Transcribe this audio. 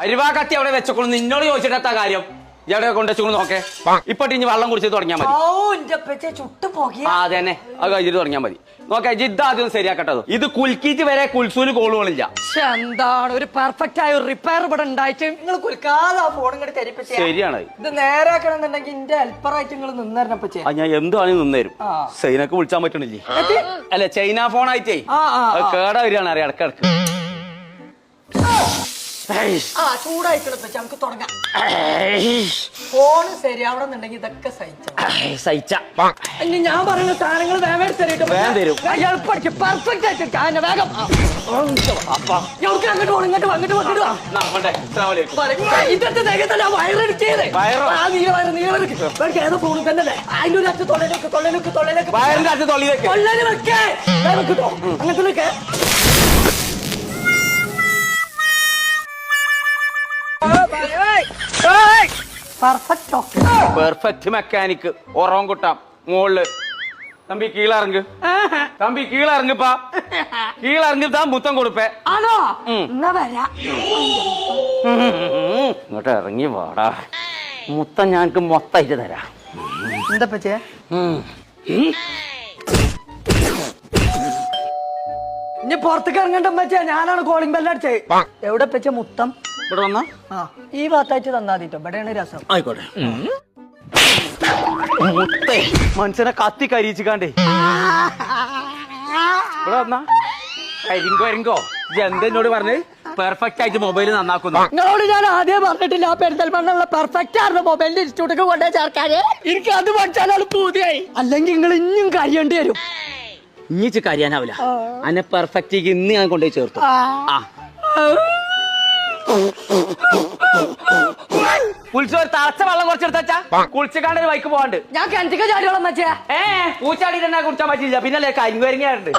അരിവാ കത്തി അവിടെ വെച്ചോളൂ. നിന്നോട് ചോദിച്ചിട്ടെത്താ കാര്യം? എവിടെ കൊണ്ടുവച്ചു നോക്കേ. ഇപ്പൊ ഇനി വെള്ളം കുടിച്ച് തുടങ്ങിയാൽ മതി. അതന്നെ അത് കഴിഞ്ഞിട്ട് തുടങ്ങിയാൽ മതി. നോക്കേ ജിദ്ദ ആദ്യം ശരിയാക്കട്ടത്. ഇത് കുൽക്കിയിട്ട് വരെ കുൽസൂല് കോളുകളില്ല. എന്താണ് ഒരു പെർഫെക്റ്റ് ആയ ഒരു റിപ്പയർ ഇവിടെ ഉണ്ടായിട്ട് നിങ്ങൾ കുൽക്കാതെ ഫോൺ ഇങ്ങോട്ട് തെരിപ്പിച്ച ശരിയാണ്. ഇത് നേരാക്കണമെന്നുണ്ടെങ്കിൽ എന്റെ ഹെൽപ്പറായിട്ട് നിങ്ങൾ നിന്നേരണപ്പച്ചേ. ഞാൻ എന്താണെങ്കിലും നിന്നേരും. സൈനക്ക് വിളിച്ചാൻ പറ്റണില്ലേ? അല്ലെ ചൈന ഫോൺ ആയിട്ടേ കേടാ വരികയാണ് അറിയാം ഇടക്കിടക്ക്. ചൂടായിക്കണപ്പച്ച നമുക്ക് തുടങ്ങാം. ഫോണ് ശരിയാവണമെന്നുണ്ടെങ്കിൽ ഇതൊക്കെ സഹിച്ച ഇനി ഞാൻ പറയുന്ന സാധനങ്ങൾ വേഗം തരും. പെർഫെക്റ്റ് ആയിട്ട് വേഗം അങ്ങോട്ട് പോകണം. ഇങ്ങോട്ട് വന്നിട്ട് ഇതൊക്കെ നേരത്തെ വയറെടുക്കേ ഏതോ ഫോണിൽ തന്നെ അതിന്റെ ഒരു അച്ഛൻ തൊള്ളലേക്ക് വെക്കേ അങ്ങനത്തെ പെർഫെക്റ്റ് മെക്കാനിക് ഒറോങ്കുട്ടാം മോളില്. തമ്പി കീഴിറങ്ങ്. തമ്പി കീഴിറങ്ങിപ്പാ. കീഴിറങ്ങി താൻ മുത്തം കൊടുപ്പേ. ആണോ? ഇങ്ങോട്ട് ഇറങ്ങി വാടാ. മുത്തം ഞങ്ങക്ക് മൊത്തമായിട്ട് തരാം. എന്താ പച്ചേ? ഇനി പുറത്തേക്ക് ഇറങ്ങണ്ട പച്ചേ. ഞാനാണ് കോളിംഗ് ബെല്ലടിച്ചേ. എവിടെ പച്ച മുത്തം? ഇവിടെ വന്ന ഈ ഭാഗത്തായിട്ട് തന്നാതിട്ടോ. ഇവിടെയാണ് രസം. ആയിക്കോട്ടെ. മുത്തേ മനുഷ്യനെ കത്തി കരിയിച്ചിക്കാണ്ടേ. ഇവിടെ വന്നാ കരിങ്കോ എന്തെന്നോട് പറഞ്ഞ് പെർഫെക്റ്റ് ആയിട്ട് മൊബൈൽ നന്നാക്കുന്നു. നിങ്ങളോട് ഞാൻ ആദ്യം പറഞ്ഞിട്ടില്ല ആ പെരുന്തൽമണ്ണുള്ള പെർഫെക്റ്റ് ആയിരുന്നു മൊബൈലിന്റെ ഇൻസ്റ്റിറ്റ്യൂട്ടിലേക്ക് കൊണ്ടുപോയി ചേർക്കാന്. എനിക്ക് അത് പഠിച്ചാലാണ് പൂതിയായി. അല്ലെങ്കിൽ നിങ്ങൾ ഇനിയും കഴിയേണ്ടി വരും. ഇനിച്ച് കരിയാനാവില്ല. അന്നെ പെർഫെക്റ്റ് ഇന്ന് ഞാൻ കൊണ്ടുപോയി ചേർത്തു. കുളിച്ചോർ തളച്ച വെള്ളം കുറച്ചെടുത്താ കുളിച്ചിക്കാണ്ട് വൈക്ക് പോകാണ്ട്. ഞാൻ കിണറ്റിക്ക് ചാടിയോളം വെച്ചേ. പൂച്ചാടി തന്നെ കുടിച്ചാൻ പറ്റില്ല. പിന്നല്ലേ കരിങ്കുരങ്ങിയാറുണ്ട്.